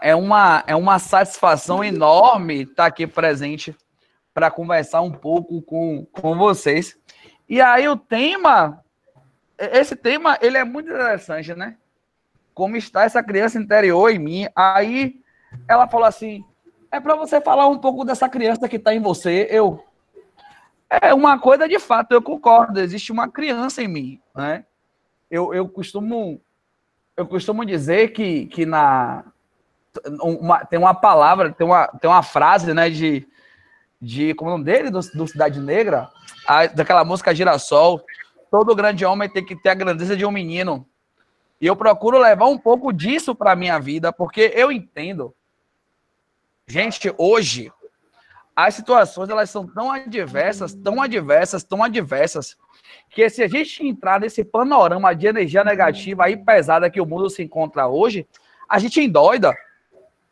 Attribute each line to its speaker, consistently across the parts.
Speaker 1: É uma satisfação enorme estar aqui presente para conversar um pouco com vocês. E aí esse tema, ele é muito interessante, né? Como está essa criança interior em mim. Aí ela falou assim, é para você falar um pouco dessa criança que está em você. É uma coisa de fato, eu concordo, existe uma criança em mim, né? Eu costumo dizer que tem uma palavra, tem uma frase, né, como é o nome dele, do Cidade Negra, daquela música Girassol, todo grande homem tem que ter a grandeza de um menino. E eu procuro levar um pouco disso para a minha vida, porque eu entendo. Gente, hoje, as situações elas são tão adversas, tão adversas, tão adversas, que se a gente entrar nesse panorama de energia negativa aí pesada que o mundo se encontra hoje, a gente endoida.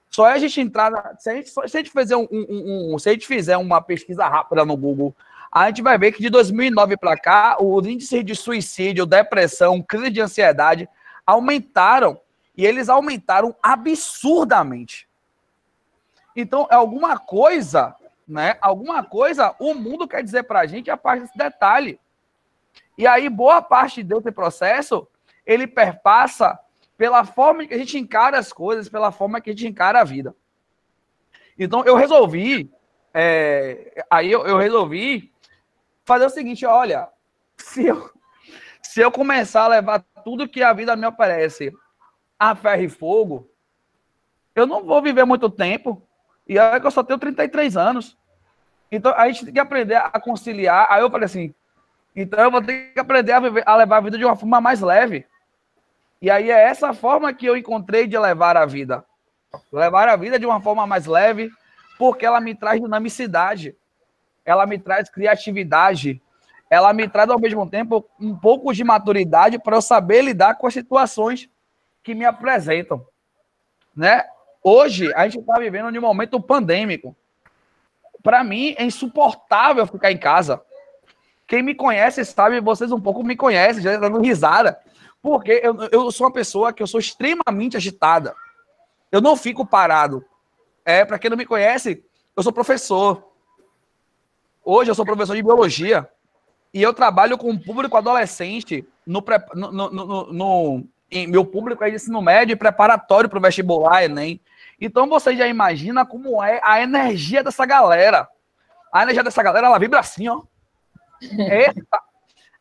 Speaker 1: Só é a gente entrar. Se a gente fizer se a gente fizer uma pesquisa rápida no Google, a gente vai ver que de 2009 para cá, os índices de suicídio, depressão, crise de ansiedade aumentaram. E eles aumentaram absurdamente. Então, é alguma coisa, né? Alguma coisa o mundo quer dizer para a gente a parte desse detalhe. E aí, boa parte desse processo, ele perpassa pela forma que a gente encara as coisas, pela forma que a gente encara a vida. Então, eu resolvi fazer o seguinte, olha, se eu começar a levar tudo que a vida me oferece a ferro e fogo, eu não vou viver muito tempo, e olha que eu só tenho 33 anos. Então, a gente tem que aprender a conciliar. Aí eu falei assim, então eu vou ter que aprender a levar a vida de uma forma mais leve. E aí é essa forma que eu encontrei de levar a vida. Levar a vida de uma forma mais leve, porque ela me traz dinamicidade, ela me traz criatividade, ela me traz, ao mesmo tempo, um pouco de maturidade para eu saber lidar com as situações que me apresentam. Né? Hoje, a gente está vivendo um momento pandêmico. Para mim, é insuportável ficar em casa. Quem me conhece sabe, vocês um pouco me conhecem, já dando risada. Porque eu sou uma pessoa que eu sou extremamente agitada. Eu não fico parado. Para quem não me conhece, eu sou professor. Hoje eu sou professor de biologia. E eu trabalho com um público adolescente em meu público é de ensino médio e preparatório para o vestibular, Enem. Então você já imagina como é a energia dessa galera. A energia dessa galera, ela vibra assim, ó.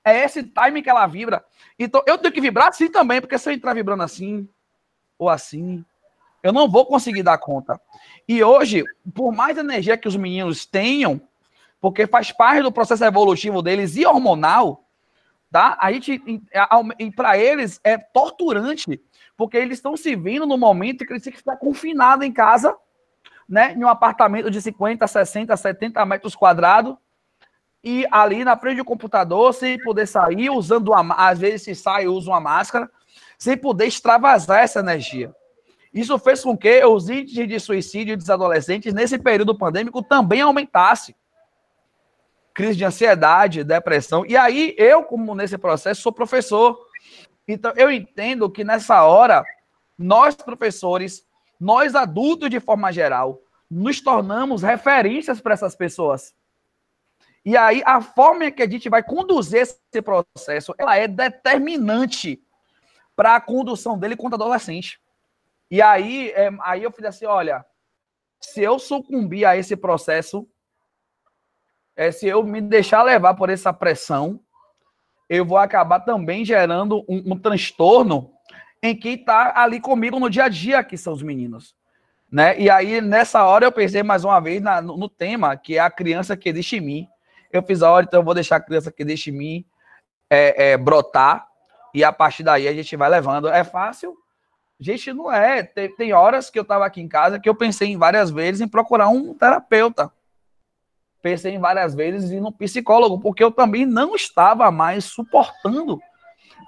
Speaker 1: É esse time que ela vibra. Então, eu tenho que vibrar assim também, porque se eu entrar vibrando assim, ou assim, eu não vou conseguir dar conta. E hoje, por mais energia que os meninos tenham, porque faz parte do processo evolutivo deles e hormonal, tá? E para eles é torturante, porque eles estão se vendo no momento que eles têm que ficar confinados em casa, né? Em um apartamento de 50, 60, 70 metros quadrados, e ali na frente do computador, sem poder sair, às vezes se sai, usa uma máscara, sem poder extravasar essa energia. Isso fez com que os índices de suicídio dos adolescentes, nesse período pandêmico, também aumentassem. Crise de ansiedade, depressão. E aí, eu, como nesse processo, sou professor. Então, eu entendo que nessa hora, nós, professores, nós adultos de forma geral, nos tornamos referências para essas pessoas. E aí, a forma que a gente vai conduzir esse processo, ela é determinante para a condução dele quanto adolescente. E aí eu falei assim, olha, se eu sucumbir a esse processo, se eu me deixar levar por essa pressão, eu vou acabar também gerando um transtorno em quem está ali comigo no dia a dia, que são os meninos. Né? E aí, nessa hora, eu pensei mais uma vez no tema, que é a criança que existe em mim. Eu fiz a hora, então eu vou deixar a criança que existe em mim brotar, e a partir daí a gente vai levando. É fácil? Gente, não é. Tem horas que eu estava aqui em casa que eu pensei várias vezes em procurar um terapeuta. Pensei em várias vezes em ir no psicólogo, porque eu também não estava mais suportando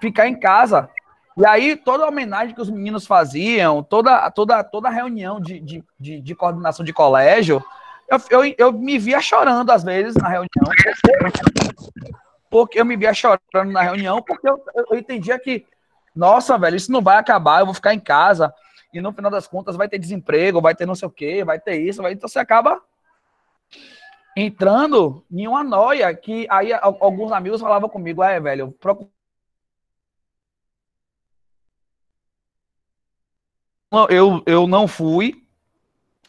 Speaker 1: ficar em casa. E aí, toda a homenagem que os meninos faziam, toda reunião de coordenação de colégio, eu me via chorando, às vezes, na reunião. Porque eu me via chorando na reunião, porque eu entendia que, nossa, velho, isso não vai acabar, eu vou ficar em casa. e no final das contas vai ter desemprego, vai ter não sei o quê, vai ter isso, então você acaba entrando em uma noia que aí alguns amigos falavam comigo, velho, eu não fui,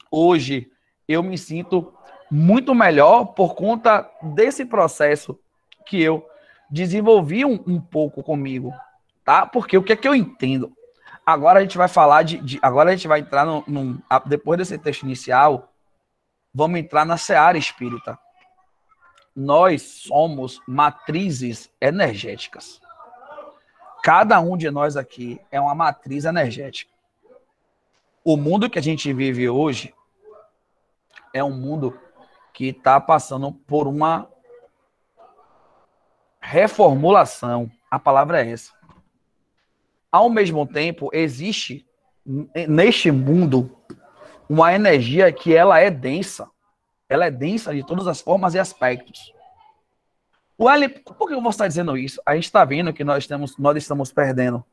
Speaker 1: hoje eu me sinto muito melhor por conta desse processo que eu desenvolvi um pouco comigo, tá? Porque o que é que eu entendo? Agora a gente vai falar agora a gente vai entrar depois desse texto inicial, vamos entrar na seara espírita. Nós somos matrizes energéticas. Cada um de nós aqui é uma matriz energética. O mundo que a gente vive hoje é um mundo que está passando por uma reformulação. A palavra é essa. Ao mesmo tempo, existe neste mundo uma energia que ela é densa. Ela é densa de todas as formas e aspectos. Por que eu vou estar dizendo isso? A gente está vendo que nós estamos perdendo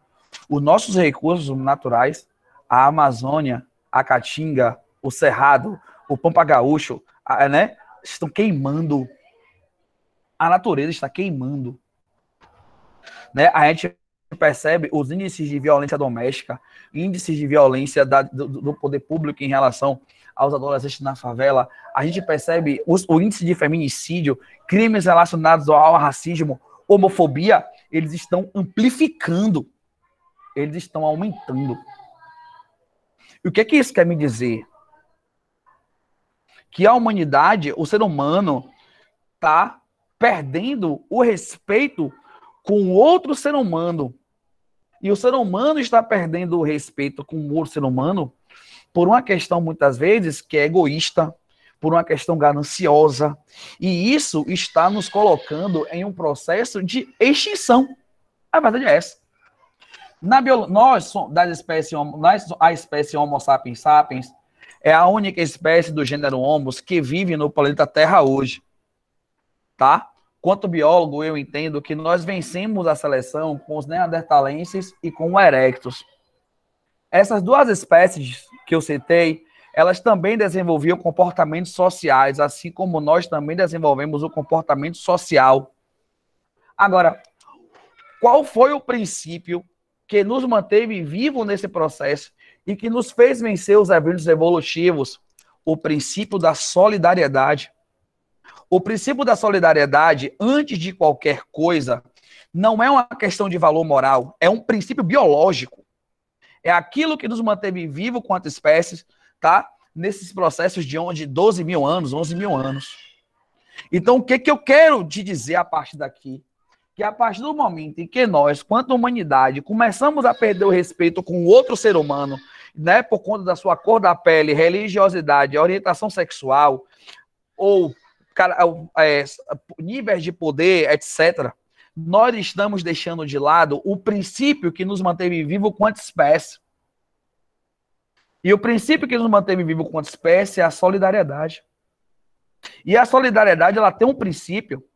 Speaker 1: os nossos recursos naturais, a Amazônia, a Caatinga, o Cerrado, o Pampa Gaúcho, né? Estão queimando. A natureza está queimando. Né? A gente percebe os índices de violência doméstica, índices de violência do poder público em relação aos adolescentes na favela. A gente percebe o índice de feminicídio, crimes relacionados ao racismo, homofobia, eles estão amplificando, eles estão aumentando. E o que isso quer me dizer? Que a humanidade, o ser humano, está perdendo o respeito com outro ser humano. E o ser humano está perdendo o respeito com o outro ser humano por uma questão, muitas vezes, que é egoísta, por uma questão gananciosa. E isso está nos colocando em um processo de extinção. A verdade é essa. Nós, a espécie Homo sapiens sapiens, é a única espécie do gênero Homo que vive no planeta Terra hoje. Tá? Quanto biólogo, eu entendo que nós vencemos a seleção com os neandertalenses e com o erectus. Essas duas espécies que eu citei, elas também desenvolviam comportamentos sociais, assim como nós também desenvolvemos o comportamento social. Agora, qual foi o princípio que nos manteve vivos nesse processo e que nos fez vencer os eventos evolutivos? O princípio da solidariedade. O princípio da solidariedade, antes de qualquer coisa, não é uma questão de valor moral, é um princípio biológico. É aquilo que nos manteve vivo quanto espécies, tá? Nesses processos de 12 mil anos, 11 mil anos. Então, o que eu quero te dizer a partir daqui? Que a partir do momento em que nós, quanto humanidade, começamos a perder o respeito com outro ser humano, né, por conta da sua cor da pele, religiosidade, orientação sexual, ou níveis de poder, etc., nós estamos deixando de lado o princípio que nos manteve vivo quanto espécie. E o princípio que nos manteve vivo quanto espécie é a solidariedade. E a solidariedade, ela tem um princípio: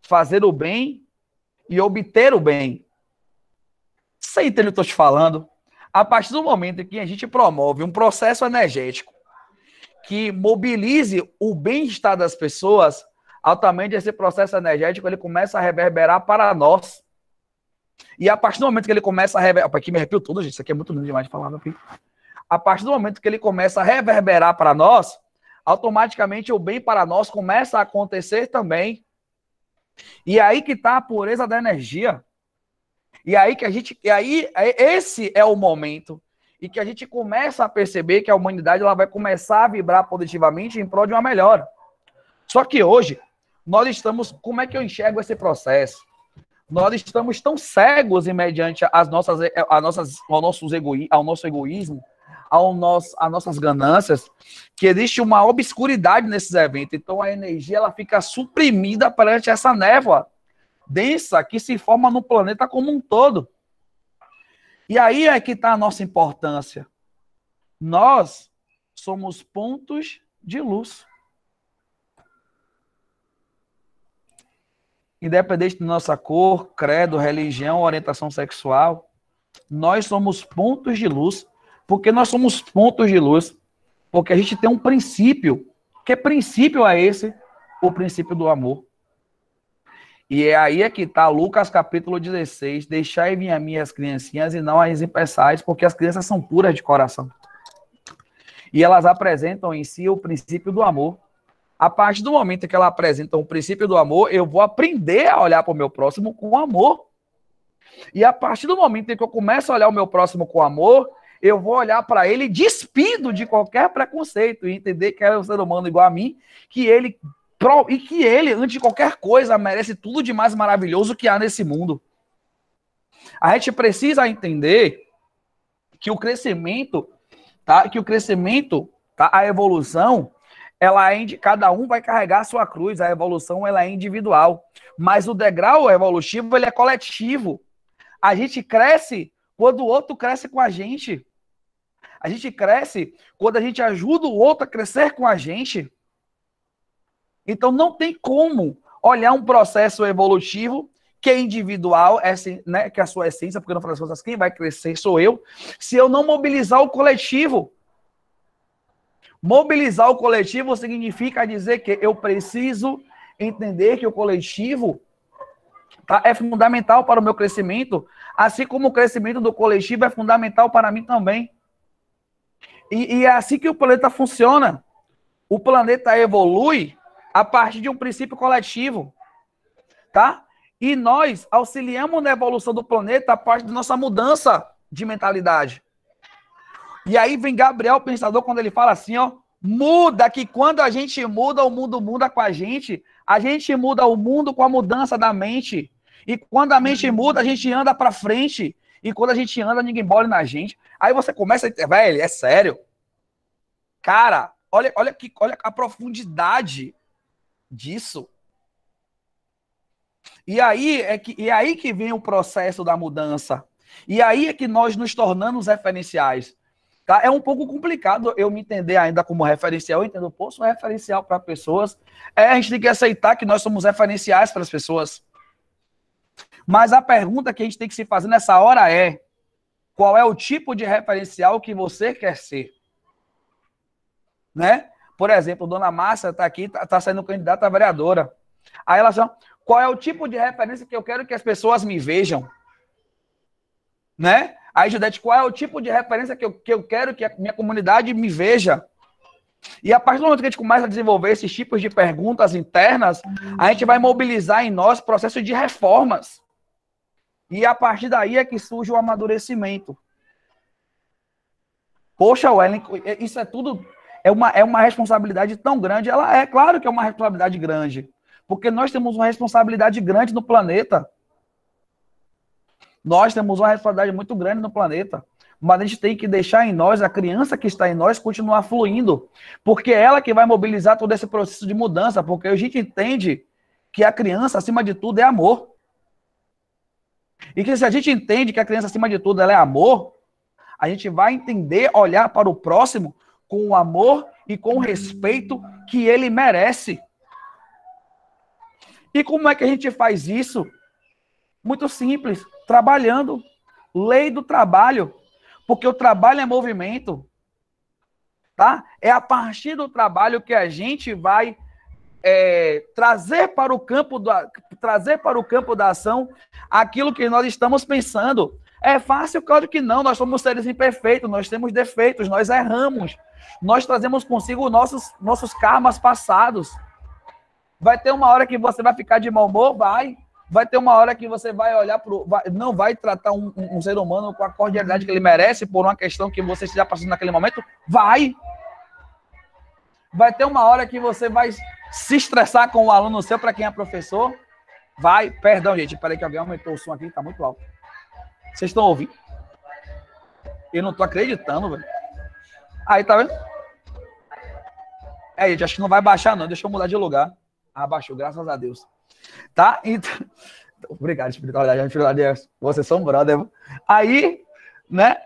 Speaker 1: fazer o bem e obter o bem. Você entende o que eu estou te falando? A partir do momento em que a gente promove um processo energético que mobilize o bem-estar das pessoas, altamente esse processo energético ele começa a reverberar para nós. E a partir do momento que ele começa a reverberar... Aqui me arrepio tudo, gente. Isso aqui é muito lindo demais de falar, meu filho. A partir do momento que ele começa a reverberar para nós, automaticamente o bem para nós começa a acontecer também. E aí que está a pureza da energia. E aí que esse é o momento e que a gente começa a perceber que a humanidade ela vai começar a vibrar positivamente em prol de uma melhora. Só que hoje, nós estamos... Como é que eu enxergo esse processo? Nós estamos tão cegos mediante ao nosso egoísmo, às nossas ganâncias, que existe uma obscuridade nesses eventos. Então, a energia ela fica suprimida perante essa névoa densa que se forma no planeta como um todo. E aí é que está a nossa importância. Nós somos pontos de luz. Independente da nossa cor, credo, religião, orientação sexual, nós somos pontos de luz Porque nós somos pontos de luz. Porque a gente tem um princípio. Que princípio é esse? O princípio do amor. E é aí que está Lucas capítulo 16. Deixai vir a mim as criancinhas e não as impeçais, porque as crianças são puras de coração. E elas apresentam em si o princípio do amor. A partir do momento que elas apresentam o princípio do amor, eu vou aprender a olhar para o meu próximo com amor. E a partir do momento em que eu começo a olhar o meu próximo com amor, eu vou olhar para ele despido de qualquer preconceito e entender que é um ser humano igual a mim, e que ele, antes de qualquer coisa, merece tudo de mais maravilhoso que há nesse mundo. A gente precisa entender que o crescimento, tá? A evolução, cada um vai carregar a sua cruz, a evolução ela é individual, mas o degrau evolutivo ele é coletivo. A gente cresce quando o outro cresce com a gente. A gente cresce quando a gente ajuda o outro a crescer com a gente. Então não tem como olhar um processo evolutivo que é individual, né, que é a sua essência, porque no final das contas quem vai crescer sou eu, se eu não mobilizar o coletivo. Mobilizar o coletivo significa dizer que eu preciso entender que o coletivo é fundamental para o meu crescimento, assim como o crescimento do coletivo é fundamental para mim também. E é assim que o planeta funciona. O planeta evolui a partir de um princípio coletivo, tá? E nós auxiliamos na evolução do planeta a partir da nossa mudança de mentalidade. E aí vem Gabriel, pensador, quando ele fala assim, ó, muda, que quando a gente muda, o mundo muda com a gente muda o mundo com a mudança da mente. E quando a mente muda, a gente anda para frente. E quando a gente anda, ninguém bola na gente. Aí você começa a... Velho, é sério. Cara, olha a profundidade disso. E aí que vem o processo da mudança. E aí é que nós nos tornamos referenciais. Tá? É um pouco complicado eu me entender ainda como referencial. Eu entendo, pô, sou referencial para pessoas. A gente tem que aceitar que nós somos referenciais para as pessoas. Mas a pergunta que a gente tem que se fazer nessa hora é: qual é o tipo de referencial que você quer ser? Né? Por exemplo, Dona Márcia está aqui, está sendo candidata a vereadora. Aí ela diz, qual é o tipo de referência que eu quero que as pessoas me vejam? Né? Aí, Judete, qual é o tipo de referência que eu quero que a minha comunidade me veja? E a partir do momento que a gente começa a desenvolver esses tipos de perguntas internas, a gente vai mobilizar em nós processo de reformas. E a partir daí é que surge o amadurecimento. Poxa, Wellington, isso é tudo... É uma responsabilidade tão grande. Ela é, claro que é uma responsabilidade grande. Porque nós temos uma responsabilidade grande no planeta. Nós temos uma responsabilidade muito grande no planeta. Mas a gente tem que deixar em nós, a criança que está em nós, continuar fluindo. Porque é ela que vai mobilizar todo esse processo de mudança. Porque a gente entende que a criança, acima de tudo, é amor. E que se a gente entende que a criança, acima de tudo, ela é amor, a gente vai entender, olhar para o próximo com o amor e com o respeito que ele merece. E como é que a gente faz isso? Muito simples, trabalhando. Lei do trabalho. Porque o trabalho é movimento. Tá? É a partir do trabalho que a gente vai trazer para o campo da ação aquilo que nós estamos pensando. É fácil? Claro que não. Nós somos seres imperfeitos, nós temos defeitos, nós erramos. Nós trazemos consigo nossos karmas passados. Vai ter uma hora que você vai ficar de mau humor? Vai ter uma hora que você vai olhar não vai tratar um ser humano com a cordialidade que ele merece por uma questão que você esteja passando naquele momento? Vai ter uma hora que você vai se estressar com o aluno seu para quem é professor? Vai. Perdão, gente. Peraí que alguém aumentou o som aqui, tá muito alto. Vocês estão ouvindo? Eu não tô acreditando, velho. Aí, tá vendo? Gente, acho que não vai baixar, não. Deixa eu mudar de lugar. Abaixou, graças a Deus. Tá? Então... Obrigado, espiritualidade. Vocês são brother. Aí, né?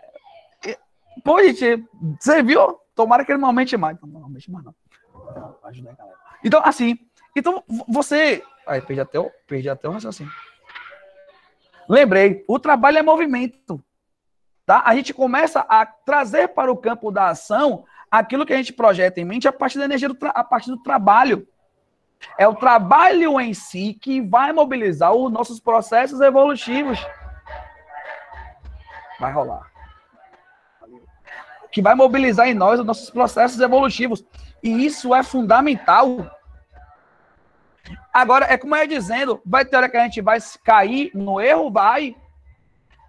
Speaker 1: Pô, gente, você viu? Tomara que ele não aumente mais. Não aumente mais, não. Ajuda aí, galera. Então, assim. Então, você... Aí, perdi até o raciocínio. Lembrei. O trabalho é movimento. Tá? A gente começa a trazer para o campo da ação aquilo que a gente projeta em mente a partir da energia, a partir do trabalho. É o trabalho em si que vai mobilizar os nossos processos evolutivos. Vai rolar. Que vai mobilizar em nós os nossos processos evolutivos. E isso é fundamental. Agora, é como eu ia dizendo, vai ter hora que a gente vai cair no erro? Vai.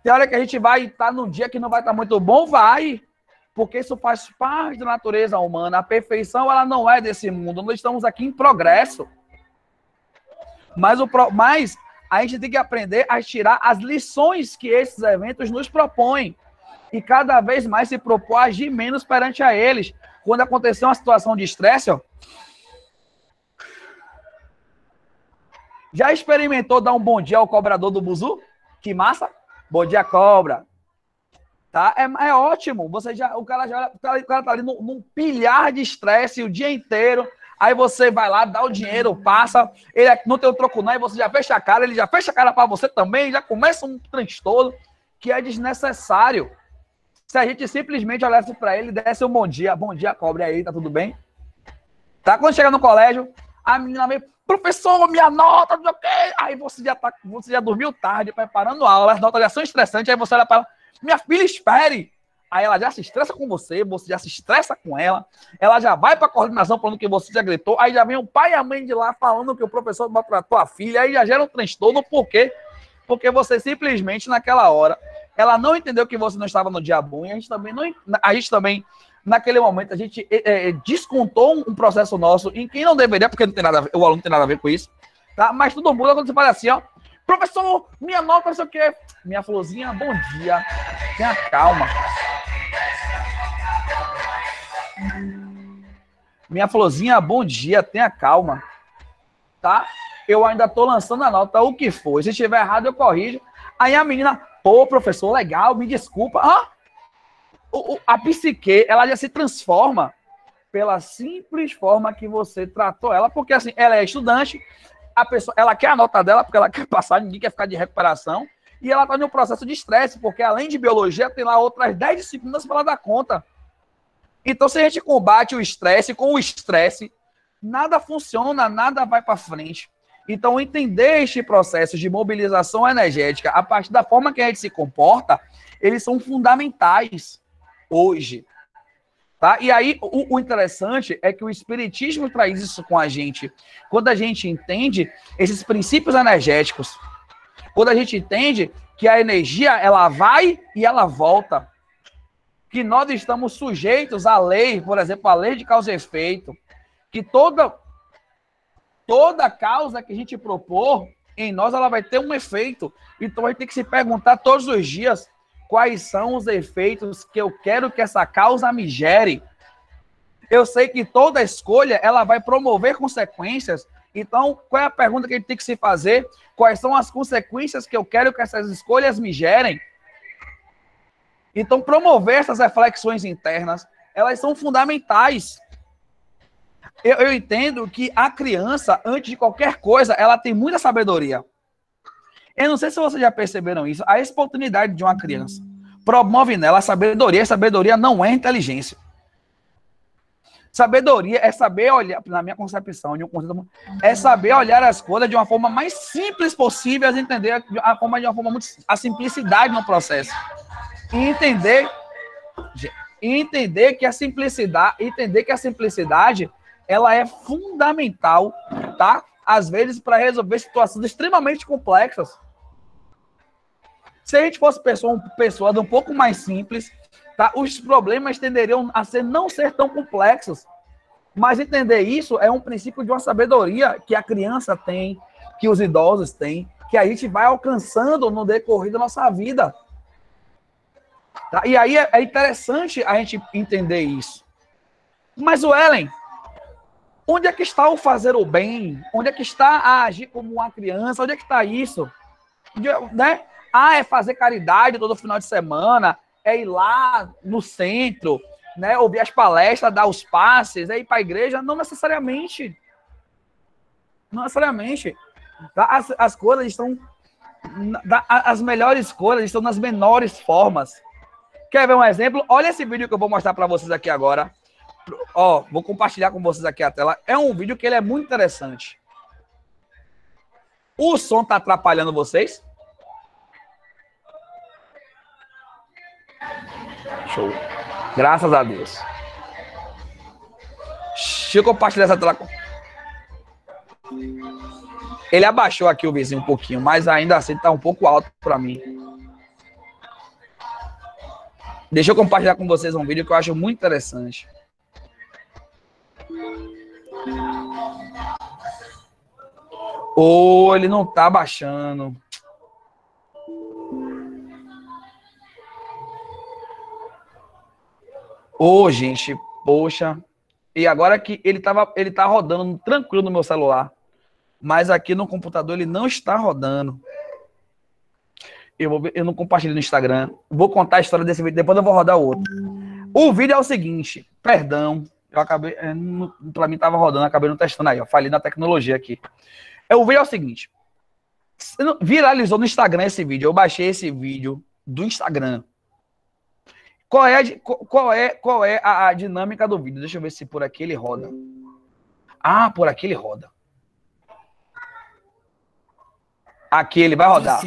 Speaker 1: Tem hora que a gente vai estar num dia que não vai estar muito bom? Vai. Porque isso faz parte da natureza humana. A perfeição, ela não é desse mundo. Nós estamos aqui em progresso. Mas a gente tem que aprender a tirar as lições que esses eventos nos propõem. E cada vez mais se propor a agir menos perante a eles. Quando acontecer uma situação de estresse, ó, já experimentou dar um bom dia ao cobrador do buzu? Que massa! Bom dia, cobra. Tá? É ótimo. O cara tá ali num pilhar de estresse o dia inteiro. Aí você vai lá, dá o dinheiro, passa, ele não tem o troco não, e você já fecha a cara, ele já fecha a cara para você também, já começa um transtorno que é desnecessário. Se a gente simplesmente olhasse para ele, desse um bom dia, cobra, aí, tá tudo bem? Tá? Quando chega no colégio, a menina vem, professor, minha nota, não sei o quê. Aí você já dormiu tarde, preparando aula, as notas já são estressantes, aí você olha para ela, minha filha, espere. Aí ela já se estressa com você já se estressa com ela já vai para a coordenação falando que você já gritou, aí já vem o pai e a mãe de lá falando que o professor maltratou a filha, aí já gera um transtorno, por quê? Porque você simplesmente, naquela hora, ela não entendeu que você não estava no dia bom, e a gente também, naquele momento, a gente descontou um processo nosso em que não deveria, porque não tem nada a ver, o aluno não tem nada a ver com isso, tá? Mas tudo muda quando você fala assim, ó, professor, minha nota, não sei o quê. Minha florzinha, bom dia. Tenha calma. Minha florzinha, bom dia. Tenha calma. Tá? Eu ainda tô lançando a nota, o que foi. Se estiver errado, eu corrijo. Aí a menina, pô, professor, legal, me desculpa. A psique, ela já se transforma pela simples forma que você tratou ela, porque assim, ela é estudante, a pessoa, ela quer a nota dela, porque ela quer passar, ninguém quer ficar de recuperação, e ela está em um processo de estresse, porque além de biologia, tem lá outras 10 disciplinas para ela dar conta. Então, se a gente combate o estresse com o estresse, nada funciona, nada vai para frente. Então, entender este processo de mobilização energética, a partir da forma que a gente se comporta, eles são fundamentais hoje. Tá? E aí, o interessante é que o Espiritismo traz isso com a gente. Quando a gente entende esses princípios energéticos, quando a gente entende que a energia, ela vai e ela volta, que nós estamos sujeitos à lei, por exemplo, à lei de causa e efeito, que toda causa que a gente propor em nós, ela vai ter um efeito. Então, a gente tem que se perguntar todos os dias quais são os efeitos que eu quero que essa causa me gere. Eu sei que toda escolha, ela vai promover consequências. Então, qual é a pergunta que a gente tem que se fazer? Quais são as consequências que eu quero que essas escolhas me gerem? Então, promover essas reflexões internas, elas são fundamentais. Eu entendo que a criança, antes de qualquer coisa, ela tem muita sabedoria. Eu não sei se vocês já perceberam isso. A espontaneidade de uma criança promove nela a sabedoria. A sabedoria não é inteligência. Sabedoria é saber olhar, na minha concepção, é saber olhar as coisas de uma forma mais simples possível, entender a simplicidade no processo. E entender que a simplicidade ela é fundamental, tá? Às vezes, para resolver situações extremamente complexas. Se a gente fosse pessoa de um pouco mais simples, tá? Os problemas tenderiam a não ser tão complexos. Mas entender isso é um princípio de uma sabedoria que a criança tem, que os idosos têm, que a gente vai alcançando no decorrer da nossa vida. Tá? E aí é interessante a gente entender isso. Mas, Wellen, onde é que está o fazer o bem? Onde é que está a agir como uma criança? Onde é que está isso? Né? É fazer caridade todo final de semana, é ir lá no centro, né, ouvir as palestras, dar os passes, é ir para a igreja? Não necessariamente. Não necessariamente. Tá? As coisas estão... As melhores coisas estão nas menores formas. Quer ver um exemplo? Olha esse vídeo que eu vou mostrar para vocês aqui agora. Ó, vou compartilhar com vocês aqui a tela. É um vídeo que ele é muito interessante. O som tá atrapalhando vocês? Show. Graças a Deus. Deixa eu compartilhar essa tela. Ele abaixou aqui o vizinho um pouquinho, mas ainda assim tá um pouco alto para mim. Deixa eu compartilhar com vocês um vídeo que eu acho muito interessante. Oh, ele não tá baixando. Oh, gente, poxa. E agora que ele tá rodando tranquilo no meu celular, mas aqui no computador ele não está rodando. Eu não compartilho no Instagram. Vou contar a história desse vídeo, depois eu vou rodar o outro. O vídeo é o seguinte, perdão, eu acabei, pra mim tava rodando, acabei não testando aí, ó, falei na tecnologia aqui. O vídeo é o seguinte, viralizou no Instagram esse vídeo, eu baixei esse vídeo do Instagram. Qual é a dinâmica do vídeo? Deixa eu ver se por aqui ele roda. Ah, por aqui ele roda. Aqui ele vai rodar.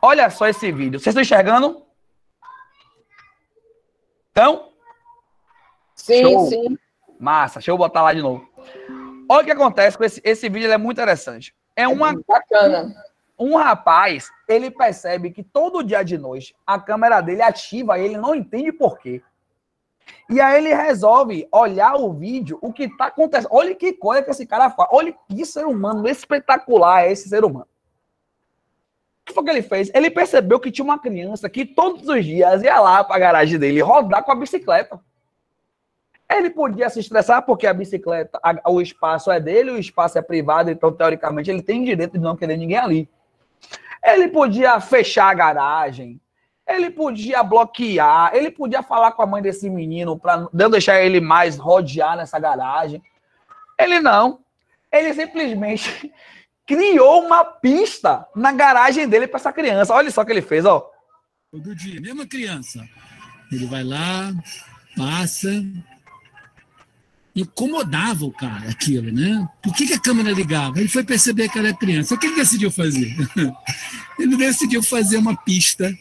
Speaker 1: Olha só esse vídeo. Vocês estão enxergando? Então?
Speaker 2: Sim,
Speaker 1: show.
Speaker 2: Sim.
Speaker 1: Massa. Deixa eu botar lá de novo. Olha o que acontece com esse vídeo, ele é muito interessante.
Speaker 2: Bacana.
Speaker 1: Um rapaz, ele percebe que todo dia de noite a câmera dele ativa e ele não entende por quê. E aí ele resolve olhar o vídeo, o que está acontecendo. Olha que coisa que esse cara faz. Olha que ser humano espetacular é esse ser humano. O que foi que ele fez? Ele percebeu que tinha uma criança que todos os dias ia lá para a garagem dele rodar com a bicicleta. Ele podia se estressar porque a bicicleta, o espaço é dele, o espaço é privado, então teoricamente ele tem direito de não querer ninguém ali. Ele podia fechar a garagem, ele podia bloquear, ele podia falar com a mãe desse menino para não deixar ele mais rodear nessa garagem. Ele não. Ele simplesmente criou uma pista na garagem dele para essa criança. Olha só o que ele fez, ó.
Speaker 3: Todo dia, mesma criança. Ele vai lá, passa. Incomodava o cara aquilo, né? Por que a câmera ligava? Ele foi perceber que era criança. O que ele decidiu fazer? Ele decidiu fazer uma pista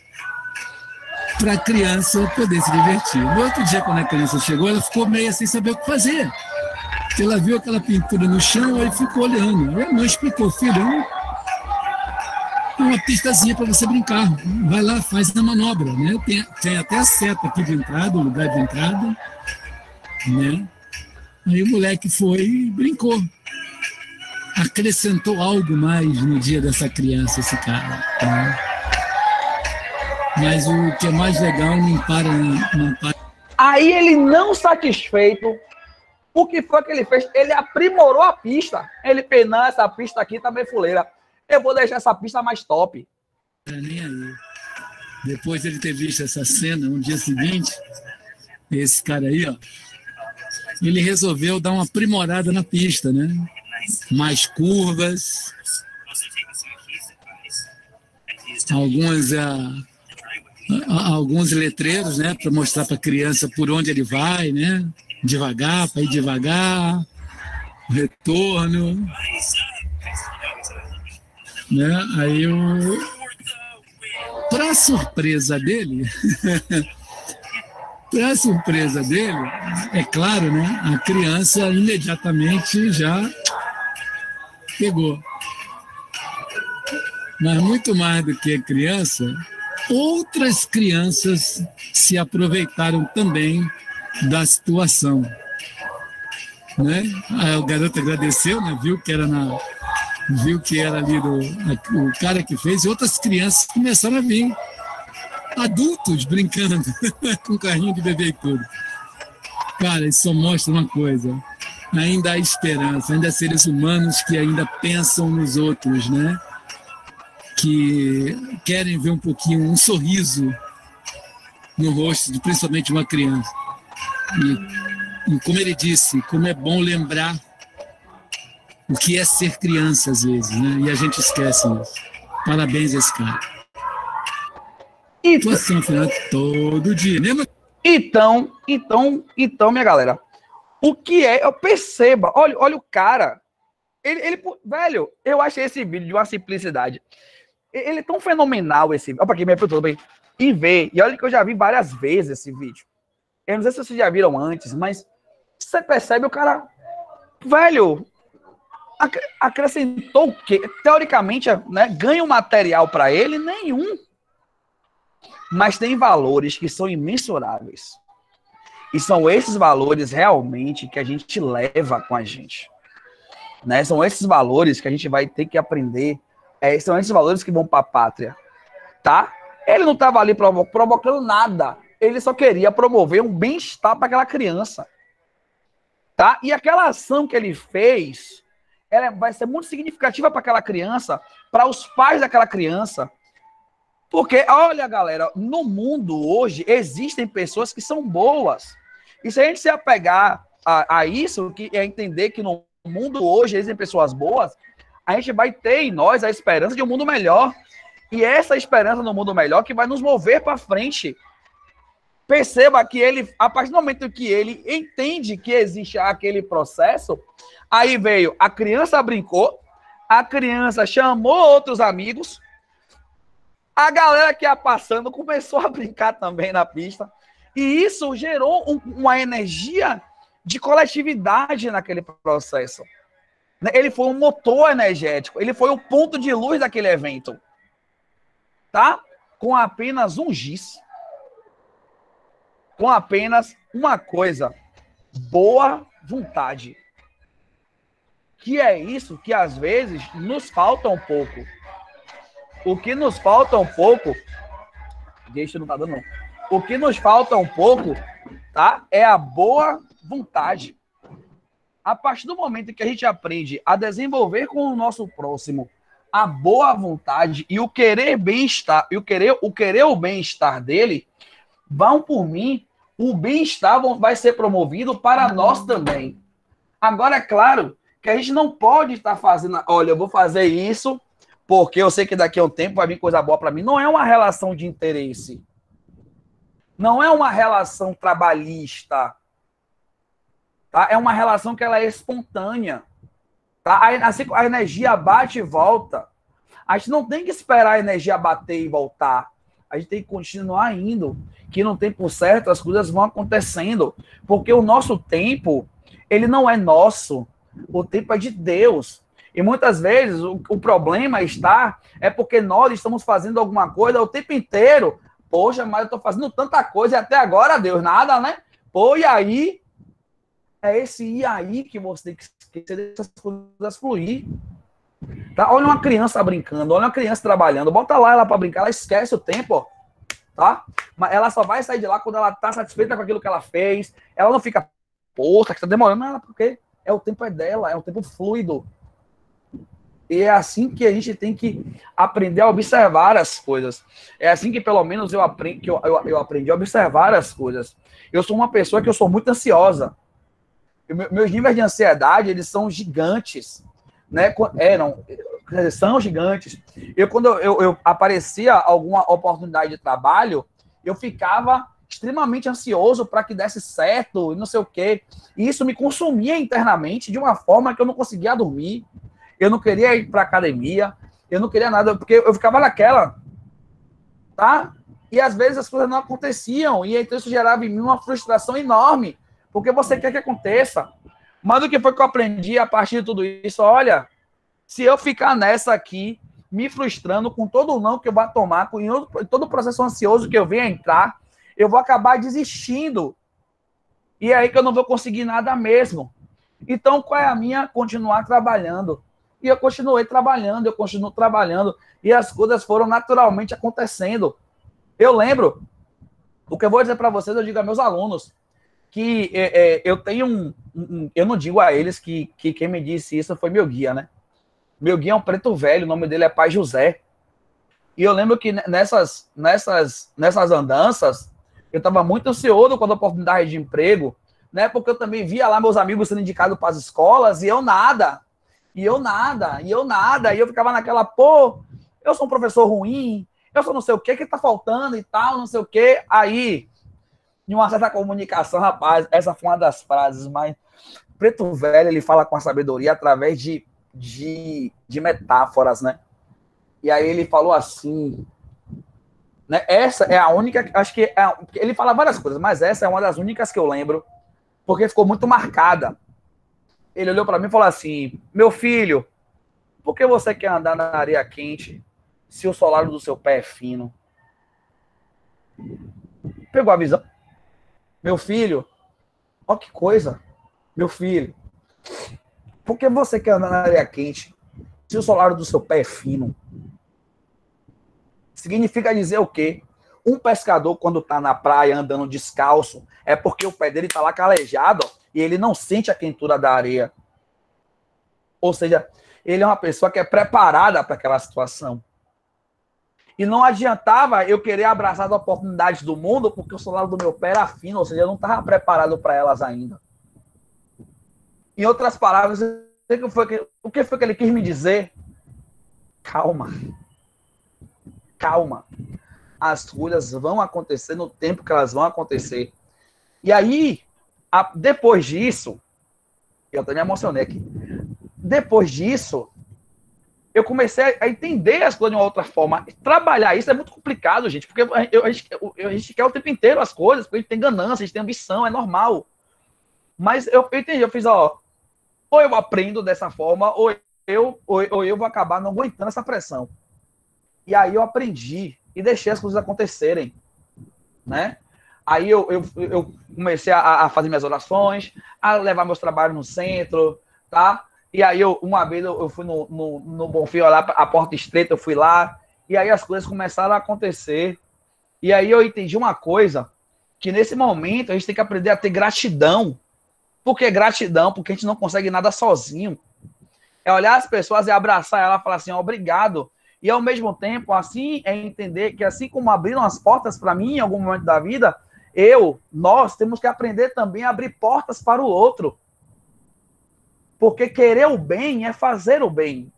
Speaker 3: para a criança poder se divertir. No outro dia, quando a criança chegou, ela ficou meio sem saber o que fazer. Ela viu aquela pintura no chão e ficou olhando. A mãe explicou, filho, uma pistazinha para você brincar. Vai lá, faz a manobra, né? Tem até a seta aqui de entrada, o lugar de entrada, né? Aí o moleque foi e brincou. Acrescentou algo mais no dia dessa criança, esse cara, né? Mas o que é mais legal não para.
Speaker 1: Aí ele não satisfeito, o que foi que ele fez? Ele aprimorou a pista. Ele fez, não, essa pista aqui tá bem fuleira. Eu vou deixar essa pista mais top.
Speaker 3: Nem aí. Depois de ele ter visto essa cena, no dia seguinte, esse cara aí, ó, ele resolveu dar uma aprimorada na pista, né? Mais curvas, alguns letreiros, né, para mostrar para a criança por onde ele vai, né? Devagar, para ir devagar, retorno, né? Aí para surpresa dele, é claro, né? A criança imediatamente já pegou. Mas muito mais do que a criança, outras crianças se aproveitaram também da situação, né? Aí o garoto agradeceu, né? Viu que era ali o cara que fez, e outras crianças começaram a vir. Adultos brincando com carrinho de bebê e tudo. Cara, isso só mostra uma coisa. Ainda há esperança, ainda há seres humanos que ainda pensam nos outros, né? Que querem ver um pouquinho, um sorriso no rosto, de principalmente uma criança. E como ele disse, como é bom lembrar o que é ser criança às vezes, né? E a gente esquece isso. Parabéns a esse cara. atuação final todo dia. Lembra?
Speaker 1: Então, minha galera, o que é, eu perceba, olha o cara, velho, eu achei esse vídeo de uma simplicidade, ele é tão fenomenal esse vídeo, para quem me apertou bem, e olha que eu já vi várias vezes esse vídeo, eu não sei se vocês já viram antes, mas você percebe o cara, velho, acrescentou o quê? Teoricamente, né, ganha um material para ele? Nenhum. Mas tem valores que são imensuráveis. E são esses valores realmente que a gente leva com a gente. Né? São esses valores que a gente vai ter que aprender. São esses valores que vão para a pátria. Tá? Ele não estava ali provocando nada. Ele só queria promover um bem-estar para aquela criança. Tá? E aquela ação que ele fez, ela vai ser muito significativa para aquela criança, para os pais daquela criança. Porque, olha, galera, no mundo hoje existem pessoas que são boas. E se a gente se apegar a isso, que é entender que no mundo hoje existem pessoas boas, a gente vai ter em nós a esperança de um mundo melhor. E essa esperança no mundo melhor que vai nos mover para frente. Perceba que ele, a partir do momento que ele entende que existe aquele processo, aí veio, a criança brincou, a criança chamou outros amigos, a galera que ia passando começou a brincar também na pista, e isso gerou uma energia de coletividade naquele processo. Ele foi um motor energético, ele foi o ponto de luz daquele evento. Tá? Com apenas um giz. Com apenas uma coisa, boa vontade. Que é isso que às vezes nos falta um pouco. O que nos falta um pouco, deixa, não tá dando não. O que nos falta um pouco, tá? É a boa vontade. A partir do momento que a gente aprende a desenvolver com o nosso próximo a boa vontade e o querer bem-estar, e o querer o bem-estar dele, vão por mim, o bem-estar vai ser promovido para nós também. Agora, é claro que a gente não pode estar fazendo, olha, eu vou fazer isso porque eu sei que daqui a um tempo vai vir coisa boa para mim. Não é uma relação de interesse. Não é uma relação trabalhista. Tá? É uma relação que ela é espontânea. Tá? Assim, a energia bate e volta. A gente não tem que esperar a energia bater e voltar. A gente tem que continuar indo. Que no tempo certo as coisas vão acontecendo. Porque o nosso tempo, ele não é nosso. O tempo é de Deus. E muitas vezes o problema é porque nós estamos fazendo alguma coisa o tempo inteiro. Poxa, mas eu estou fazendo tanta coisa e até agora, Deus, nada, né? Pô, e aí? É esse e aí que você tem que esquecer dessas coisas fluir. Tá? Olha uma criança brincando, olha uma criança trabalhando, bota lá ela para brincar, ela esquece o tempo, ó, tá? Mas ela só vai sair de lá quando ela tá satisfeita com aquilo que ela fez. Ela não fica, poxa, que tá demorando, não, porque o tempo é dela, é um tempo fluido. E é assim que a gente tem que aprender a observar as coisas. É assim que, pelo menos, eu aprendi a observar as coisas. Eu sou uma pessoa que eu sou muito ansiosa. Meus níveis de ansiedade, eles são gigantes. Né? São gigantes. Quando eu aparecia alguma oportunidade de trabalho, eu ficava extremamente ansioso para que desse certo e não sei o quê. E isso me consumia internamente de uma forma que eu não conseguia dormir. Eu não queria ir para academia, eu não queria nada, porque eu ficava naquela, tá? E às vezes as coisas não aconteciam, e então isso gerava em mim uma frustração enorme, porque você quer que aconteça. Mas o que foi que eu aprendi a partir de tudo isso? Olha, se eu ficar nessa aqui, me frustrando com todo o não que eu vou tomar, com todo o processo ansioso que eu venho entrar, eu vou acabar desistindo. E é aí que eu não vou conseguir nada mesmo. Então, qual é a minha? Continuar trabalhando. E eu continuei trabalhando, eu continuo trabalhando, e as coisas foram naturalmente acontecendo. Eu lembro, o que eu vou dizer para vocês, eu digo a meus alunos, que eu tenho eu não digo a eles que quem me disse isso foi meu guia, né? Meu guia é um preto velho, o nome dele é Pai José. E eu lembro que nessas andanças, eu estava muito ansioso com a oportunidade de emprego, né? Porque eu também via lá meus amigos sendo indicados para as escolas, e eu nada. E eu ficava naquela, pô, eu sou um professor ruim, eu só não sei o que tá faltando e tal, não sei o que. Aí, em uma certa comunicação, rapaz, essa foi uma das frases mais... Preto Velho, ele fala com a sabedoria através de metáforas, né? E aí ele falou assim, né? Essa é a única, acho que ele fala várias coisas, mas essa é uma das únicas que eu lembro, porque ficou muito marcada. Ele olhou para mim e falou assim: meu filho, por que você quer andar na areia quente se o solado do seu pé é fino? Pegou a visão? Meu filho, ó que coisa. Meu filho, por que você quer andar na areia quente se o solado do seu pé é fino? Significa dizer o quê? Um pescador, quando está na praia andando descalço, é porque o pé dele está lá calejado e ele não sente a quentura da areia. Ou seja, ele é uma pessoa que é preparada para aquela situação. E não adiantava eu querer abraçar as oportunidades do mundo porque o solado do meu pé era fino, ou seja, eu não estava preparado para elas ainda. Em outras palavras, o que foi que ele quis me dizer? Calma. Calma. As coisas vão acontecer no tempo que elas vão acontecer. E aí, depois disso, eu até me emocionei aqui. Depois disso, eu comecei a entender as coisas de uma outra forma. Trabalhar isso é muito complicado, gente, porque a gente quer o tempo inteiro as coisas, porque a gente tem ganância, a gente tem ambição, é normal. Mas eu entendi, eu fiz, ó, ou eu aprendo dessa forma, ou eu vou acabar não aguentando essa pressão. E aí eu aprendi e deixei as coisas acontecerem, né? Aí eu comecei a fazer minhas orações, a levar meus trabalhos no centro, tá? E aí uma vez eu fui no Bonfim, lá, a porta estreita, eu fui lá, e aí as coisas começaram a acontecer. E aí eu entendi uma coisa, que nesse momento a gente tem que aprender a ter gratidão. Por que gratidão? Porque a gente não consegue nada sozinho. É olhar as pessoas e abraçar ela e falar assim, obrigado. E ao mesmo tempo, assim, é entender que assim como abriram as portas para mim em algum momento da vida, nós temos que aprender também a abrir portas para o outro. Porque querer o bem é fazer o bem.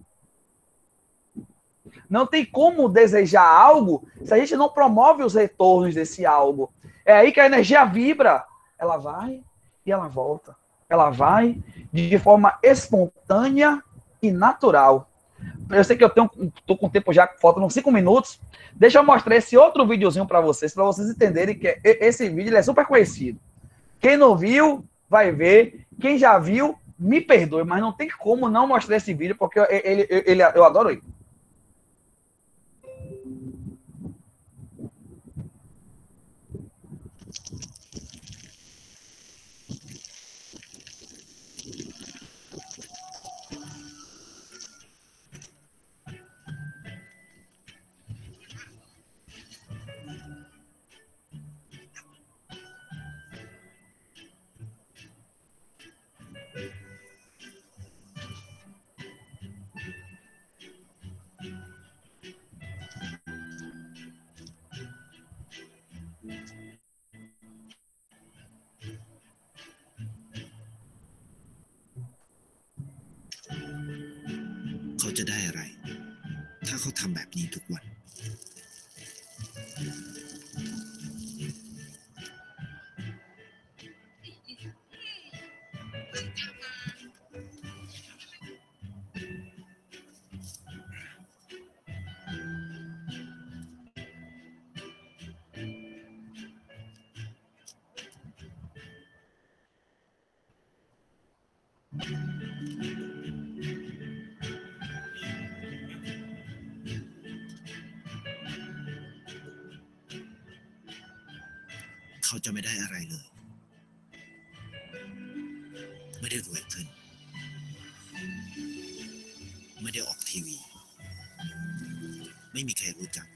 Speaker 1: Não tem como desejar algo se a gente não promove os retornos desse algo. É aí que a energia vibra. Ela vai e ela volta. Ela vai de forma espontânea e natural. Eu sei que tô com tempo já, faltam 5 minutos. Deixa eu mostrar esse outro videozinho para vocês entenderem que esse vídeo é super conhecido. Quem não viu, vai ver. Quem já viu, me perdoe, mas não tem como não mostrar esse vídeo, porque eu adoro ele.
Speaker 4: เขาจะได้อะไรถ้าเขาทำแบบนี้ทุกวันเขาจะไม่ได้อะไรเลยไม่ได้รวยขึ้นไม่ได้ออกทีวีไม่มีใครรู้จัก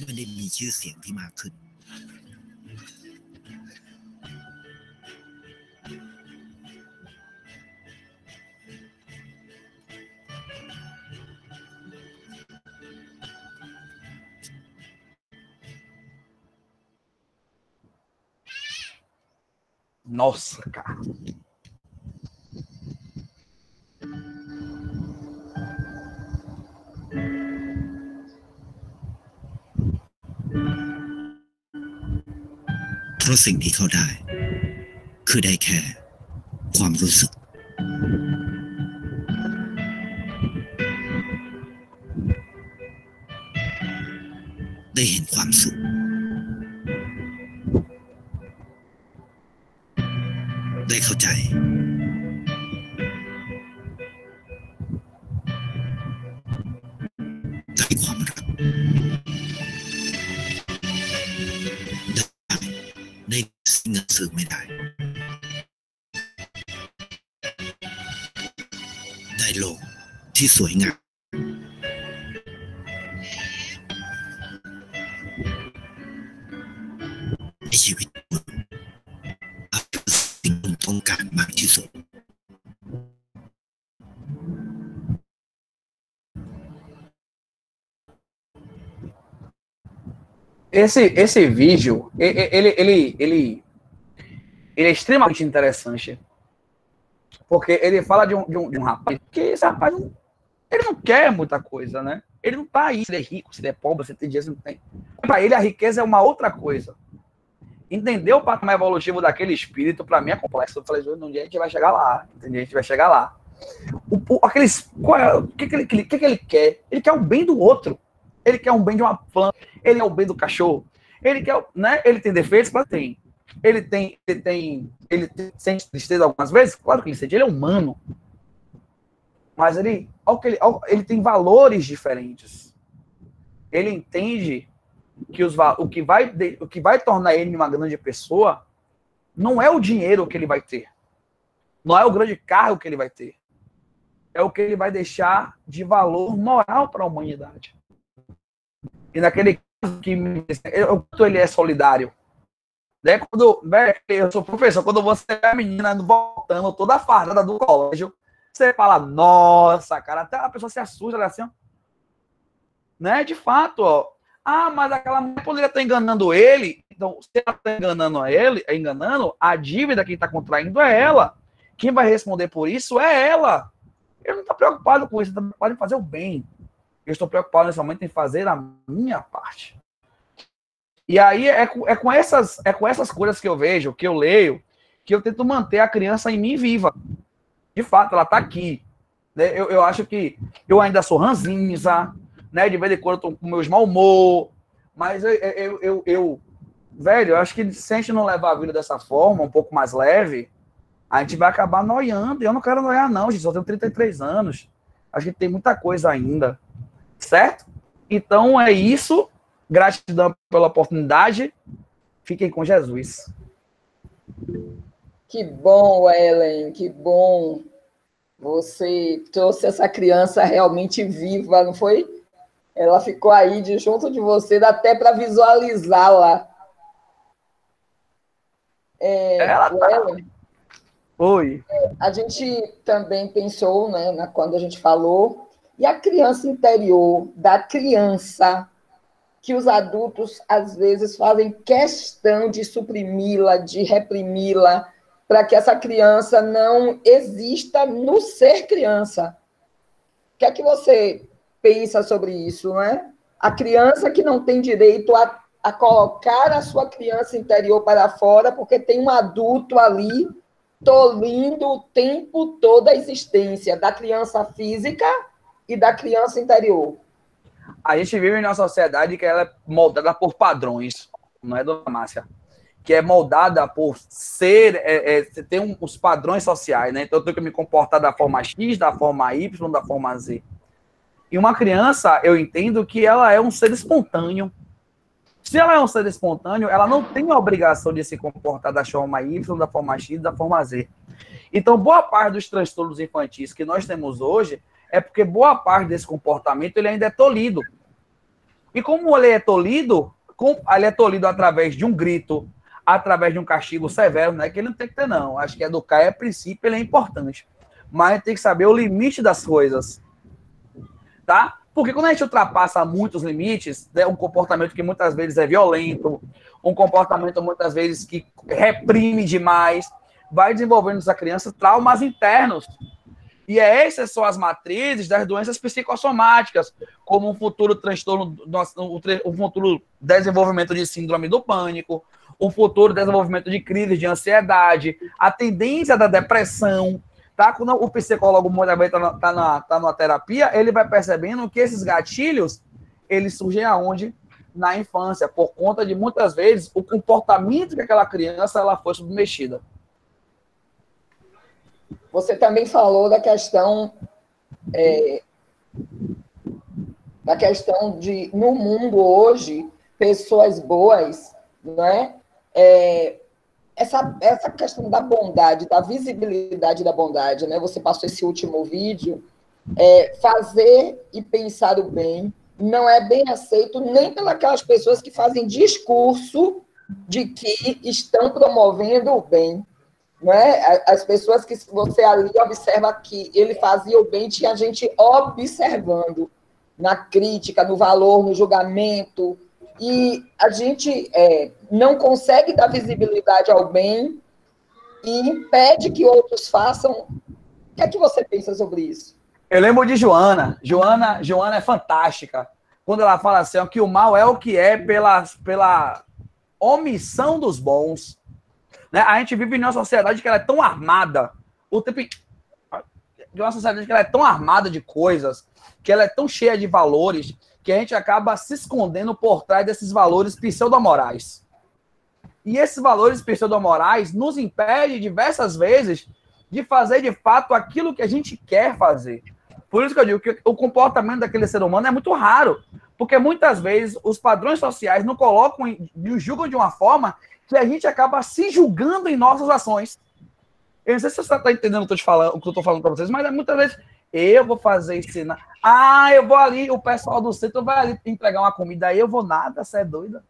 Speaker 4: ไม่ได้มีชื่อเสียงที่มากขึ้น
Speaker 1: Nossa, cara.
Speaker 4: ราะสิ่งที่เขาได้ คือได้แค่ความรู้สึกได้เห็นความสุขได้เข้าใจได้ความรักได้สิ่งเงินซื้อไม่ได้ได้โลกที่สวยงามในชีวิตเอาสิ่งที่ต้องการมากที่สุด
Speaker 1: Esse vídeo, ele é extremamente interessante, porque ele fala de um rapaz, que esse rapaz, ele não quer muita coisa, né? Ele não tá aí, se ele é rico, se ele é pobre, se ele tem dinheiro, se não tem. Para ele, a riqueza é uma outra coisa. Entender o patamar evolutivo daquele espírito, para mim, é complexo. Eu falei, um dia a gente vai chegar lá, entendeu? A gente vai chegar lá. O que ele quer? Ele quer o bem do outro. Ele quer um bem de uma planta, ele quer o bem do cachorro, ele quer, né? Ele tem defeitos, mas tem. Ele sente tristeza algumas vezes, claro que ele sente, ele é humano. Mas ele tem valores diferentes. Ele entende que o que vai tornar ele uma grande pessoa não é o dinheiro que ele vai ter, não é o grande cargo que ele vai ter, é o que ele vai deixar de valor moral para a humanidade. E naquele caso que ele é solidário. Né? Eu sou professor, quando você é a menina voltando toda fardada do colégio, você fala, nossa, cara, até a pessoa se assusta, assim, ó. Né? De fato, ó. Ah, mas aquela mulher poderia estar enganando ele. Então, se ela está enganando, a dívida que está contraindo é ela. Quem vai responder por isso é ela. Ele não está preocupado com isso, ele está preocupado em fazer o bem. Eu estou preocupado nesse momento em fazer a minha parte. E aí é com essas coisas que eu vejo, que eu leio, que eu tento manter a criança em mim viva. De fato, ela está aqui. Né? Eu acho que eu ainda sou ranzinza, né? De vez em quando eu estou com meus mau humor, mas velho, eu acho que se a gente não levar a vida dessa forma, um pouco mais leve, a gente vai acabar noiando. E eu não quero noiar, não, gente. Só tenho 33 anos. A gente tem muita coisa ainda. Certo? Então é isso. Gratidão pela oportunidade. Fiquem com Jesus.
Speaker 2: Que bom, Ellen, que bom. Você trouxe essa criança realmente viva, não foi? Ela ficou aí junto de você, dá até para visualizá-la.
Speaker 1: Ela tá...
Speaker 2: Ellen,
Speaker 1: Oi.
Speaker 2: A gente também pensou, né, quando a gente falou, e a criança interior da criança, que os adultos, às vezes, fazem questão de suprimi-la, de reprimi-la, para que essa criança não exista no ser criança. O que é que você pensa sobre isso, né? A criança que não tem direito a colocar a sua criança interior para fora, porque tem um adulto ali tolindo o tempo todo a existência da criança física e da criança interior.
Speaker 1: A gente vive em uma sociedade que ela é moldada por padrões, não é, dona Márcia? Que é moldada por ser... tem os padrões sociais, né? Então eu tenho que me comportar da forma X, da forma Y, da forma Z. E uma criança, eu entendo que ela é um ser espontâneo. Se ela é um ser espontâneo, ela não tem a obrigação de se comportar da forma Y, da forma X, da forma Z. Então, boa parte dos transtornos infantis que nós temos hoje é porque boa parte desse comportamento ele ainda é tolhido. E como ele é tolhido através de um grito, através de um castigo severo, né? Que ele não tem que ter, não. Acho que educar é princípio, ele é importante. Mas tem que saber o limite das coisas. Tá? Porque quando a gente ultrapassa muitos limites, né, um comportamento que muitas vezes é violento, um comportamento muitas vezes que reprime demais, vai desenvolvendo nessa criança traumas internos. E essas são as matrizes das doenças psicossomáticas, como um futuro transtorno, um futuro desenvolvimento de síndrome do pânico, o futuro desenvolvimento de crise de ansiedade, a tendência da depressão, tá? Quando o psicólogo muitas vezes tá numa terapia, ele vai percebendo que esses gatilhos, eles surgem aonde? Na infância, por conta de, muitas vezes, o comportamento que aquela criança ela foi submetida.
Speaker 2: Você também falou da questão de, no mundo hoje, pessoas boas, né? Essa questão da bondade, da visibilidade da bondade, né? Você passou esse último vídeo, fazer e pensar o bem não é bem aceito nem pelas pessoas que fazem discurso de que estão promovendo o bem. Não é? As pessoas que você ali observa que ele fazia o bem, tinha gente observando na crítica, no valor, no julgamento, e a gente não consegue dar visibilidade ao bem e impede que outros façam. O que é que você pensa sobre isso?
Speaker 1: Eu lembro de Joana. Joana é fantástica. Quando ela fala assim, ó, que o mal é o que é pela omissão dos bons. Né? A gente vive em uma sociedade que ela é tão armada. De uma sociedade que ela é tão armada de coisas, que ela é tão cheia de valores, que a gente acaba se escondendo por trás desses valores pseudo-morais. E esses valores pseudo-morais nos impedem, diversas vezes, de fazer, de fato, aquilo que a gente quer fazer. Por isso que eu digo que o comportamento daquele ser humano é muito raro, porque muitas vezes os padrões sociais nos colocam, nos julgam de uma forma que a gente acaba se julgando em nossas ações. Eu não sei se você está entendendo o que eu estou falando para vocês, mas muitas vezes eu vou fazer ensinar. Eu vou ali, o pessoal do centro vai ali entregar uma comida, aí eu vou nada, você é doida?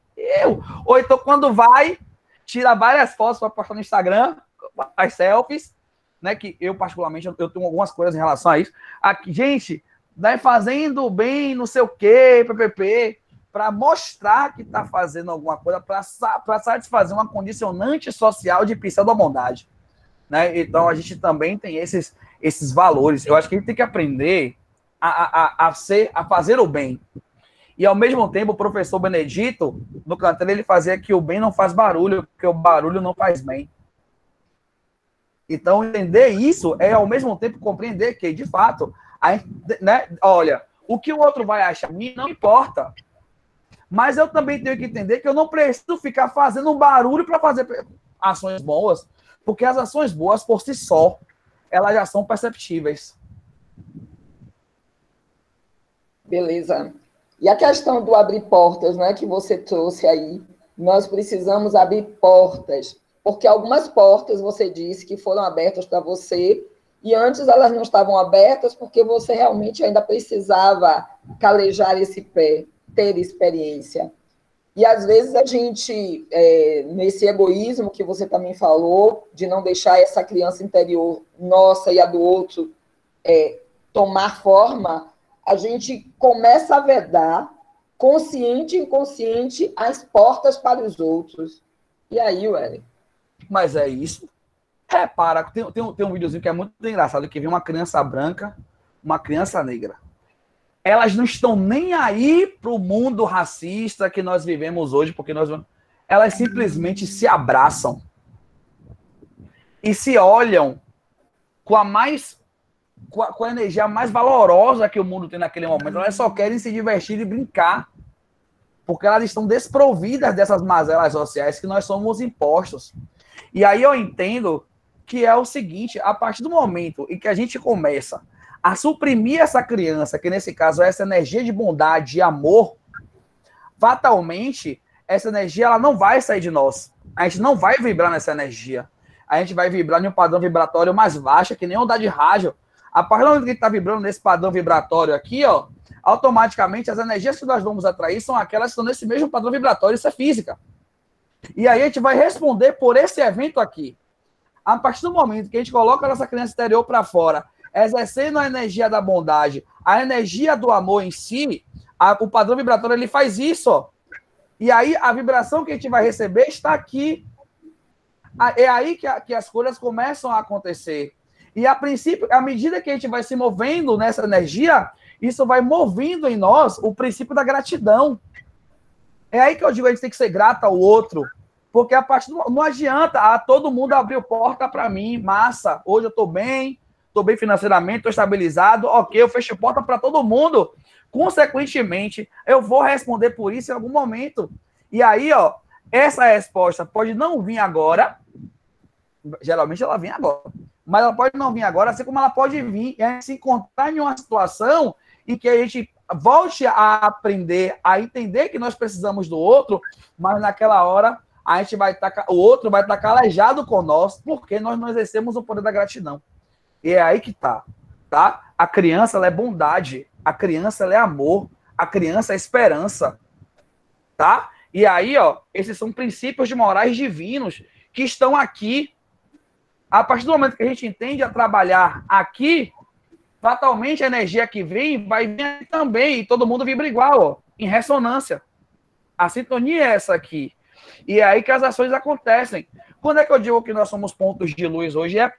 Speaker 1: Ou então quando vai, tira várias fotos para postar no Instagram, as selfies, né, que eu particularmente, eu tenho algumas coisas em relação a isso. Aqui, gente, vai fazendo bem, não sei o quê, PPP, para mostrar que está fazendo alguma coisa, para satisfazer uma condicionante social de pseudo-bondade. Né? Então, a gente também tem esses valores. Eu acho que a gente tem que aprender a fazer o bem. E, ao mesmo tempo, o professor Benedito, no canteiro, ele fazia que o bem não faz barulho, porque o barulho não faz bem. Então, entender isso é, ao mesmo tempo, compreender que, de fato, né, olha, o que o outro vai achar de mim não importa. Mas eu também tenho que entender que eu não preciso ficar fazendo um barulho para fazer ações boas, porque as ações boas, por si só, elas já são perceptíveis.
Speaker 2: Beleza. E a questão do abrir portas, né, que você trouxe aí, nós precisamos abrir portas, porque algumas portas, você disse, que foram abertas para você, e antes elas não estavam abertas porque você realmente ainda precisava calejar esse pé, ter experiência. E, às vezes, a gente, nesse egoísmo que você também falou, de não deixar essa criança interior nossa e a do outro tomar forma, a gente começa a vedar, consciente e inconsciente, as portas para os outros. E aí, Wellington?
Speaker 1: Mas é isso. Repara, tem um videozinho que é muito engraçado, que vem uma criança branca, uma criança negra. Elas não estão nem aí para o mundo racista que nós vivemos hoje, porque elas simplesmente se abraçam e se olham com a energia mais valorosa que o mundo tem naquele momento. Elas só querem se divertir e brincar, porque elas estão desprovidas dessas mazelas sociais que nós somos impostos. E aí eu entendo que é o seguinte, a partir do momento em que a gente começa a suprimir essa criança, que nesse caso é essa energia de bondade e amor, fatalmente, essa energia ela não vai sair de nós. A gente não vai vibrar nessa energia. A gente vai vibrar em um padrão vibratório mais baixo, que nem onda de rádio. A partir do momento que a gente está vibrando nesse padrão vibratório aqui, ó, automaticamente as energias que nós vamos atrair são aquelas que estão nesse mesmo padrão vibratório, isso é física. E aí a gente vai responder por esse evento aqui. A partir do momento que a gente coloca a nossa criança interior para fora, exercendo a energia da bondade, a energia do amor em si, o padrão vibratório ele faz isso, ó. E aí a vibração que a gente vai receber está aqui. É aí que as coisas começam a acontecer. E a princípio, à medida que a gente vai se movendo nessa energia, isso vai movendo em nós o princípio da gratidão. É aí que eu digo, a gente tem que ser grato ao outro Porque a partir do... não adianta todo mundo abrir porta para mim, massa, hoje eu estou bem financeiramente, estou estabilizado, ok, eu fecho porta para todo mundo. Consequentemente, eu vou responder por isso em algum momento. E aí, ó, essa resposta pode não vir agora, geralmente ela vem agora, mas ela pode não vir agora, assim como ela pode vir e a gente se encontrar em uma situação em que a gente volte a aprender, a entender que nós precisamos do outro, mas naquela hora a gente vai estar, o outro vai estar calejado com nós, porque nós não exercemos o poder da gratidão. E é aí que tá? A criança, ela é bondade, a criança, ela é amor, a criança é esperança, tá? E aí, ó, esses são princípios de morais divinos que estão aqui. A partir do momento que a gente entende a trabalhar aqui, fatalmente a energia que vem vai vir também, e todo mundo vibra igual, ó, em ressonância. A sintonia é essa aqui. E é aí que as ações acontecem. Quando é que eu digo que nós somos pontos de luz hoje? É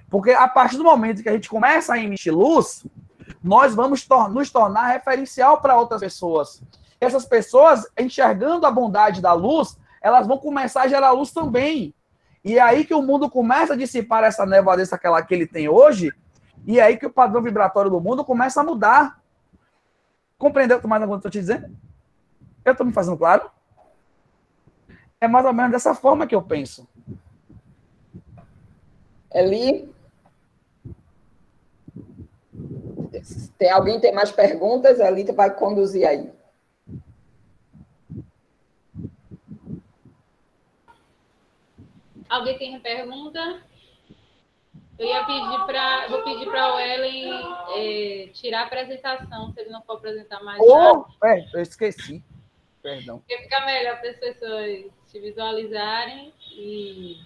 Speaker 1: porque a partir do momento que a gente começa a emitir luz, nós vamos nos tornar referencial para outras pessoas. Essas pessoas, enxergando a bondade da luz, elas vão começar a gerar luz também. E é aí que o mundo começa a dissipar essa névoa dessa que ele tem hoje, e é aí que o padrão vibratório do mundo começa a mudar. Compreendeu mais alguma coisa que eu estou te dizendo? Eu estou me fazendo claro? É mais ou menos dessa forma que eu penso.
Speaker 2: Eli? Alguém tem mais perguntas? Eli vai conduzir aí.
Speaker 5: Alguém tem pergunta? Vou pedir para o Ellen tirar a apresentação, se ele não for apresentar mais nada.
Speaker 1: Eu esqueci. Perdão.
Speaker 5: Porque fica melhor para as pessoas se visualizarem e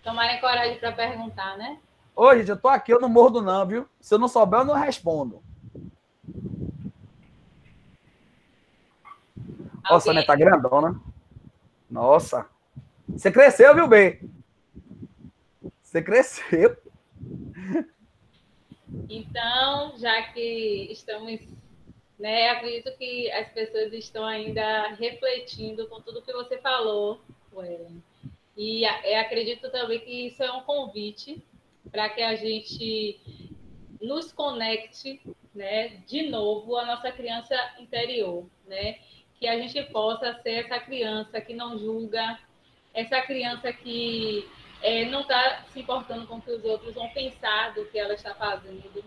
Speaker 5: tomarem coragem para perguntar, né?
Speaker 1: Ô, gente, eu tô aqui, eu não mordo não, viu? Se eu não souber, eu não respondo. Nossa, né? Tá grandona. Nossa. Você cresceu, viu, B? Você cresceu.
Speaker 5: Então, já que estamos, né, acredito que as pessoas estão ainda refletindo com tudo que você falou, Ellen. E acredito também que isso é um convite para que a gente nos conecte, né, de novo à nossa criança interior, né? Que a gente possa ser essa criança que não julga, essa criança que não está se importando com o que os outros vão pensar do que ela está fazendo,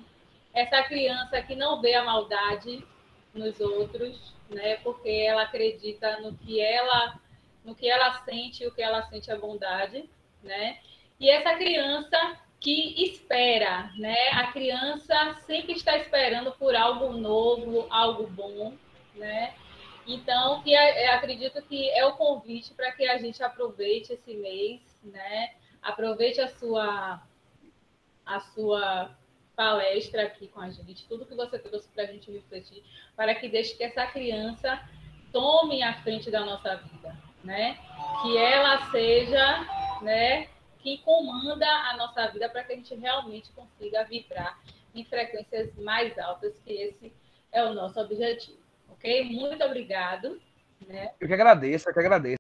Speaker 5: essa criança que não vê a maldade nos outros, né? Porque ela acredita no que ela sente, o que ela sente é bondade, né? E essa criança que espera, né? A criança sempre está esperando por algo novo, algo bom, né? Então, acredito que é o convite para que a gente aproveite esse mês, né? Aproveite a sua palestra aqui com a gente, tudo que você trouxe para a gente refletir, para que deixe que essa criança tome a frente da nossa vida, né? Que ela seja, né, quem comanda a nossa vida para que a gente realmente consiga vibrar em frequências mais altas, que esse é o nosso objetivo, ok? Muito obrigado. Né?
Speaker 1: Eu que agradeço.